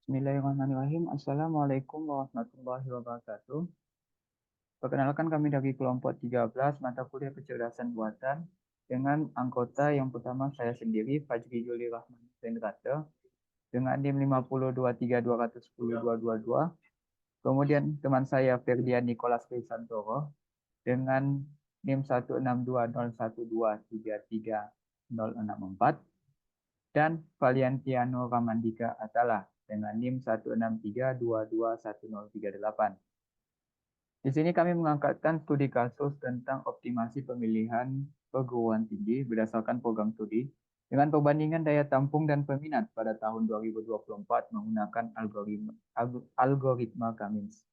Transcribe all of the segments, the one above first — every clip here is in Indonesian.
Bismillahirrahmanirrahim. Assalamualaikum warahmatullahi wabarakatuh. Perkenalkan kami dari kelompok 13 mata kuliah kecerdasan buatan dengan anggota yang pertama saya sendiri Fajri Juli Rahman Sendrata dengan NIM 50232102222. Kemudian teman saya Ferdian Nicholas Krisantoro dengan NIM 1630123364 dan Valiantiano Ramandika Atala dengan NIM 1632211038. Di sini kami mengangkatkan studi kasus tentang optimasi pemilihan perguruan tinggi berdasarkan program studi dengan perbandingan daya tampung dan peminat pada tahun 2024 menggunakan algoritma Cummins.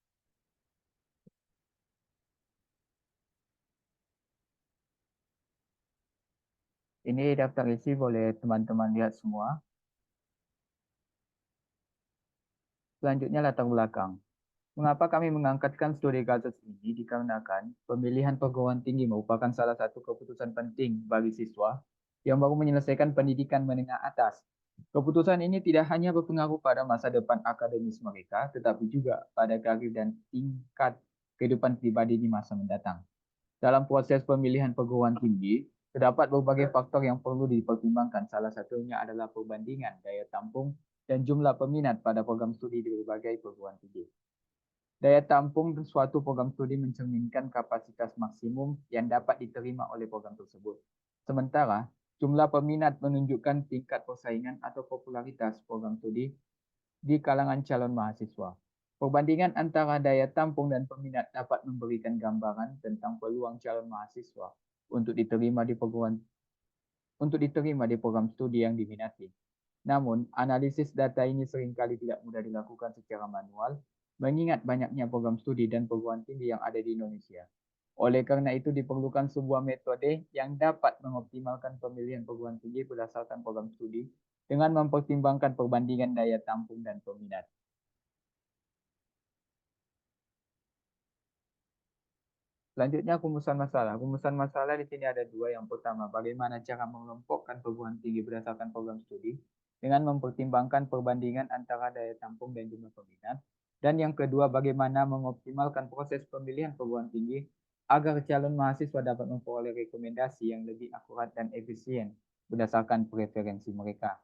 Ini daftar isi, boleh teman-teman lihat semua. Selanjutnya latar belakang. Mengapa kami mengangkatkan studi kasus ini? Dikarenakan pemilihan perguruan tinggi merupakan salah satu keputusan penting bagi siswa yang baru menyelesaikan pendidikan menengah atas. Keputusan ini tidak hanya berpengaruh pada masa depan akademis mereka, tetapi juga pada karir dan tingkat kehidupan pribadi di masa mendatang. Dalam proses pemilihan perguruan tinggi, terdapat berbagai faktor yang perlu dipertimbangkan. Salah satunya adalah perbandingan daya tampung dan jumlah peminat pada program studi di berbagai perguruan tinggi. Daya tampung suatu program studi mencerminkan kapasitas maksimum yang dapat diterima oleh program tersebut. Sementara, jumlah peminat menunjukkan tingkat persaingan atau popularitas program studi di kalangan calon mahasiswa. Perbandingan antara daya tampung dan peminat dapat memberikan gambaran tentang peluang calon mahasiswa untuk diterima di program studi yang diminati. Namun, analisis data ini seringkali tidak mudah dilakukan secara manual, mengingat banyaknya program studi dan perguruan tinggi yang ada di Indonesia. Oleh karena itu, diperlukan sebuah metode yang dapat mengoptimalkan pemilihan perguruan tinggi berdasarkan program studi dengan mempertimbangkan perbandingan daya tampung dan peminat. Selanjutnya, rumusan masalah. Rumusan masalah di sini ada dua. Yang pertama, bagaimana cara mengelompokkan perguruan tinggi berdasarkan program studi dengan mempertimbangkan perbandingan antara daya tampung dan jumlah peminat. Dan yang kedua, bagaimana mengoptimalkan proses pemilihan perguruan tinggi agar calon mahasiswa dapat memperoleh rekomendasi yang lebih akurat dan efisien berdasarkan preferensi mereka.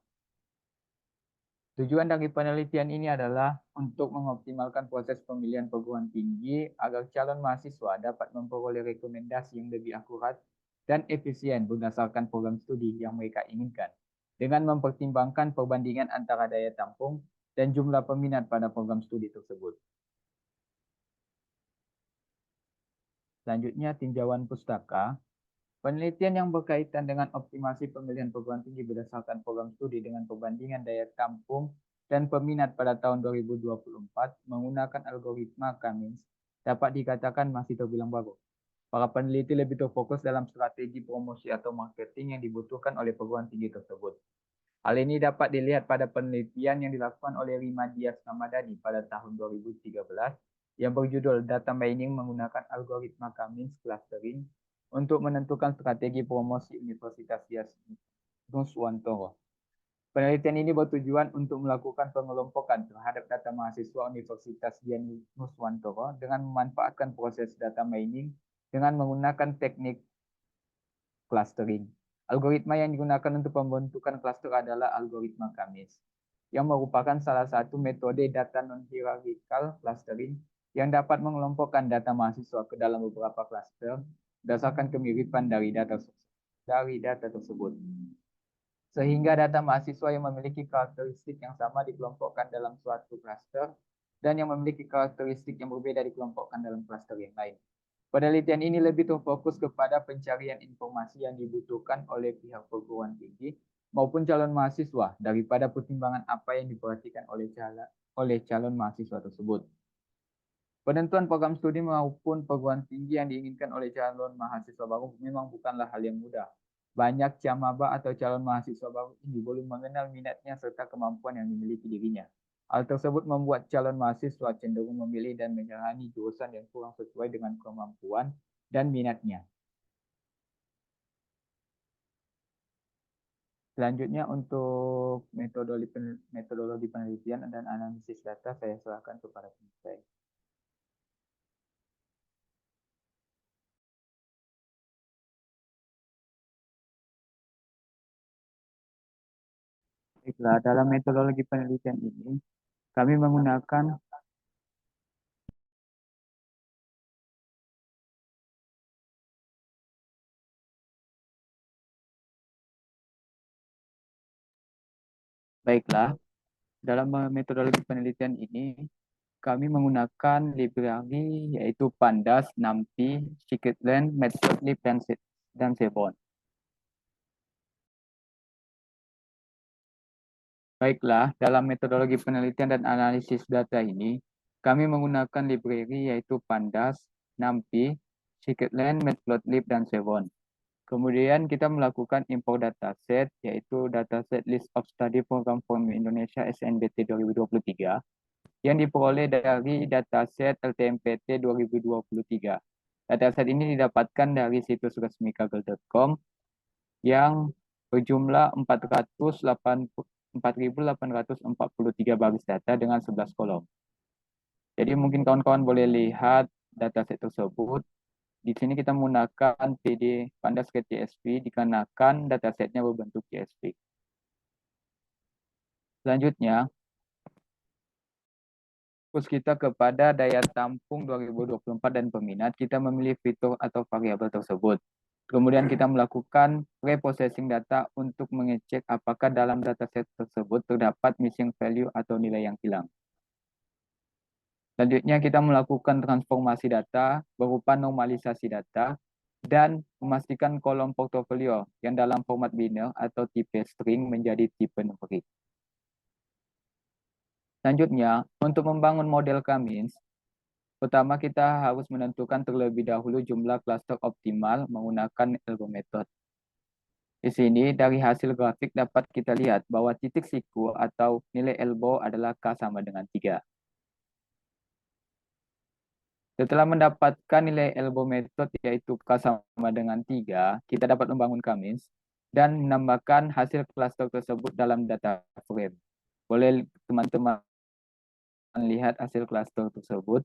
Tujuan dari penelitian ini adalah untuk mengoptimalkan proses pemilihan perguruan tinggi agar calon mahasiswa dapat memperoleh rekomendasi yang lebih akurat dan efisien berdasarkan program studi yang mereka inginkan, dengan mempertimbangkan perbandingan antara daya tampung dan jumlah peminat pada program studi tersebut. Selanjutnya, tinjauan pustaka. Penelitian yang berkaitan dengan optimasi pemilihan perguruan tinggi berdasarkan program studi dengan perbandingan daya tampung dan peminat pada tahun 2024 menggunakan algoritma Cummins dapat dikatakan masih terbilang baru. Para peneliti lebih terfokus dalam strategi promosi atau marketing yang dibutuhkan oleh perguruan tinggi tersebut. Hal ini dapat dilihat pada penelitian yang dilakukan oleh Rima Dias Ramadhani pada tahun 2013 yang berjudul Data Mining menggunakan algoritma Cummins Clustering untuk menentukan strategi promosi Universitas Dias Nuswantoro. Penelitian ini bertujuan untuk melakukan pengelompokan terhadap data mahasiswa Universitas Dian Nuswantoro dengan memanfaatkan proses data mining dengan menggunakan teknik clustering. Algoritma yang digunakan untuk pembentukan klaster adalah algoritma Cummins, yang merupakan salah satu metode data non-hierarchical clustering yang dapat mengelompokkan data mahasiswa ke dalam beberapa klaster berdasarkan kemiripan dari data tersebut. Sehingga data mahasiswa yang memiliki karakteristik yang sama dikelompokkan dalam suatu klaster dan yang memiliki karakteristik yang berbeda dikelompokkan dalam klaster yang lain. Penelitian ini lebih terfokus kepada pencarian informasi yang dibutuhkan oleh pihak perguruan tinggi maupun calon mahasiswa daripada pertimbangan apa yang diperhatikan oleh calon mahasiswa tersebut. Penentuan program studi maupun perguruan tinggi yang diinginkan oleh calon mahasiswa baru memang bukanlah hal yang mudah. Banyak camaba atau calon mahasiswa baru ini belum mengenal minatnya serta kemampuan yang dimiliki dirinya. Hal tersebut membuat calon mahasiswa cenderung memilih dan menjalani jurusan yang kurang sesuai dengan kemampuan dan minatnya. Selanjutnya untuk metodologi penelitian dan analisis data saya serahkan kepada tim saya. Baiklah, dalam metodologi penelitian ini kami menggunakan baiklah, dalam metodologi penelitian ini kami menggunakan library yaitu Pandas, NumPy, Scikit-learn, Matplotlib, dan Serbon. Baiklah, dalam metodologi penelitian dan analisis data ini, kami menggunakan library yaitu Pandas, NumPy, Scikit-learn, Matplotlib, dan Serbon. Kemudian kita melakukan import dataset, yaitu dataset List of Study Program from Indonesia SNBT 2023, yang diperoleh dari dataset LTMPT 2023. Dataset ini didapatkan dari situs resmi kaggle.com yang berjumlah 4.843 baris data dengan 11 kolom. Jadi mungkin kawan-kawan boleh lihat dataset tersebut. Di sini kita menggunakan PD Pandas ke CSV dikarenakan datasetnya berbentuk CSV. Selanjutnya, fokus kita kepada daya tampung 2024 dan peminat, kita memilih fitur atau variabel tersebut. Kemudian kita melakukan reprocessing data untuk mengecek apakah dalam dataset tersebut terdapat missing value atau nilai yang hilang. Selanjutnya kita melakukan transformasi data berupa normalisasi data dan memastikan kolom portofolio yang dalam format biner atau tipe string menjadi tipe numerik. Selanjutnya, untuk membangun model Cummins, pertama kita harus menentukan terlebih dahulu jumlah klaster optimal menggunakan elbow method. Di sini dari hasil grafik dapat kita lihat bahwa titik siku atau nilai elbow adalah K sama dengan 3. Setelah mendapatkan nilai elbow method yaitu K sama dengan 3, kita dapat membangun Cummins dan menambahkan hasil klaster tersebut dalam data frame. Boleh teman-teman lihat hasil klaster tersebut.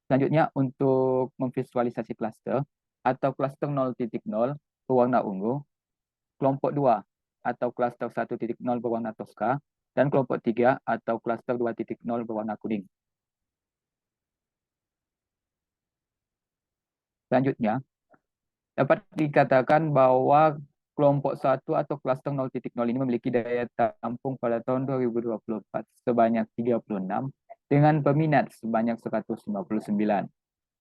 Selanjutnya untuk memvisualisasi klaster atau klaster 0.0 berwarna ungu, kelompok 2 atau klaster 1.0 berwarna toska, dan kelompok 3 atau klaster 2.0 berwarna kuning. Selanjutnya, dapat dikatakan bahwa kelompok 1 atau klaster 0.0 ini memiliki daya tampung pada tahun 2024 sebanyak 36 dengan peminat sebanyak 159.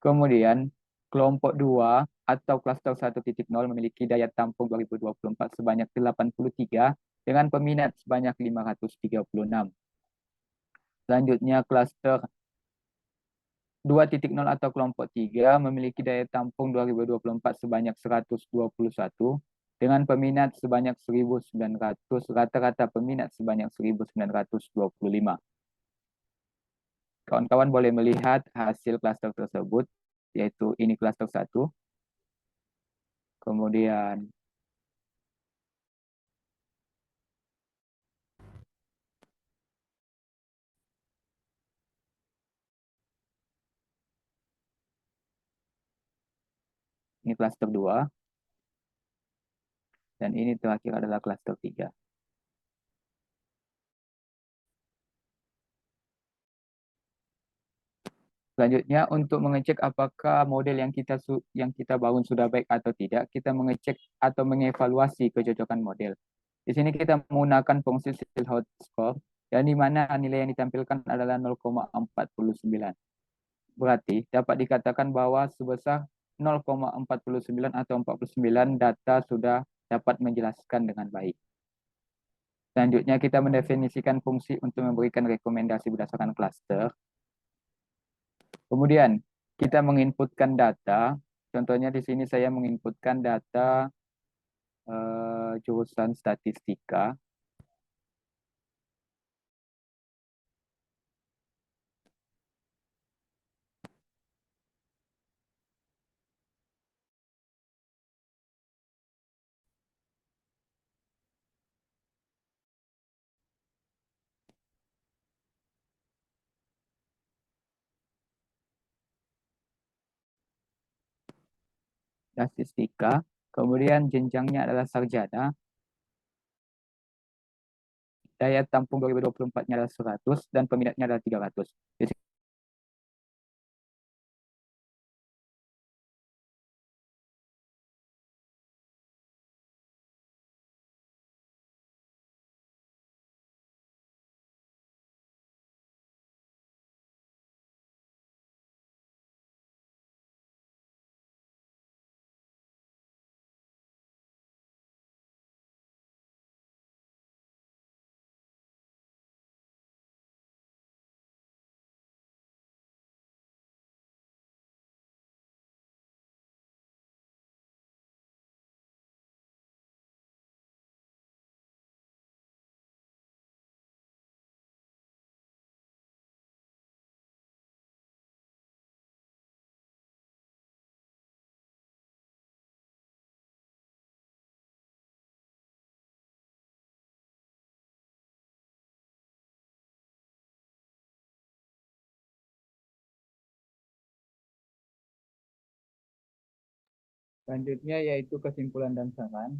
Kemudian, kelompok 2 atau klaster 1.0 memiliki daya tampung 2024 sebanyak 83 dengan peminat sebanyak 536. Selanjutnya, klaster 2.0 atau kelompok 3 memiliki daya tampung 2024 sebanyak 121 dengan peminat sebanyak 1.900, rata-rata peminat sebanyak 1.925. Kawan-kawan boleh melihat hasil klaster tersebut, yaitu ini klaster 1, kemudian ini klaster 2, dan ini terakhir adalah klaster 3. Selanjutnya, untuk mengecek apakah model yang kita bangun sudah baik atau tidak, kita mengecek atau mengevaluasi kecocokan model. Di sini kita menggunakan fungsi Silhouette Score, yang di mana nilai yang ditampilkan adalah 0,49. Berarti dapat dikatakan bahwa sebesar 0,49 atau 49 data sudah dapat menjelaskan dengan baik. Selanjutnya kita mendefinisikan fungsi untuk memberikan rekomendasi berdasarkan klaster. Kemudian kita menginputkan data. Contohnya di sini saya menginputkan data jurusan statistika. statistika, kemudian jenjangnya adalah sarjana, daya tampung 2024-nya adalah 100 dan peminatnya adalah 300. Jadi, selanjutnya yaitu kesimpulan dan saran.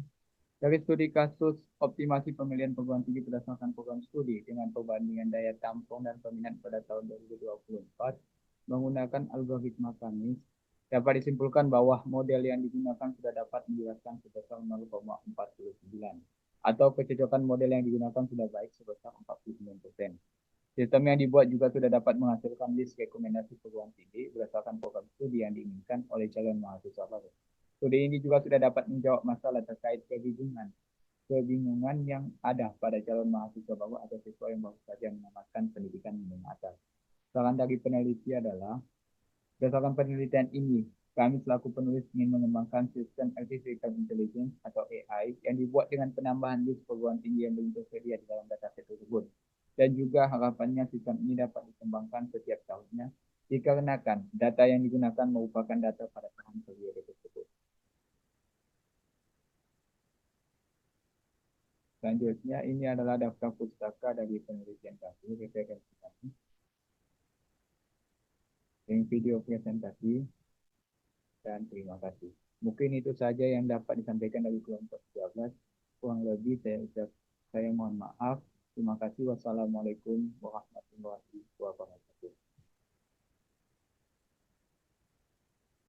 Dari studi kasus optimasi pemilihan perguruan tinggi berdasarkan program studi dengan perbandingan daya tampung dan peminat pada tahun 2024 menggunakan algoritma Kamis, dapat disimpulkan bahwa model yang digunakan sudah dapat menjelaskan sebesar 0,49 atau kecocokan model yang digunakan sudah baik sebesar 49%. Sistem yang dibuat juga sudah dapat menghasilkan list rekomendasi perguruan tinggi berdasarkan program studi yang diinginkan oleh calon mahasiswa baru. Studi ini juga sudah dapat menjawab masalah terkait kebingungan yang ada pada calon mahasiswa baru atau siswa yang baru saja menamatkan pendidikan menengah atas. Saran dari peneliti adalah, berdasarkan penelitian ini, kami selaku penulis ingin mengembangkan sistem Artificial Intelligence atau AI yang dibuat dengan penambahan list perguruan tinggi yang belum tersedia di dalam dataset tersebut. Dan juga harapannya sistem ini dapat dikembangkan setiap tahunnya dikarenakan data yang digunakan merupakan data pada tahun periode tersebut. Selanjutnya, ini adalah daftar pustaka dari penelitian kami, referensi kami, yang video presentasi, dan terima kasih. Mungkin itu saja yang dapat disampaikan dari kelompok 13. Kurang lebih saya mohon maaf. Terima kasih. Wassalamualaikum warahmatullahi wabarakatuh.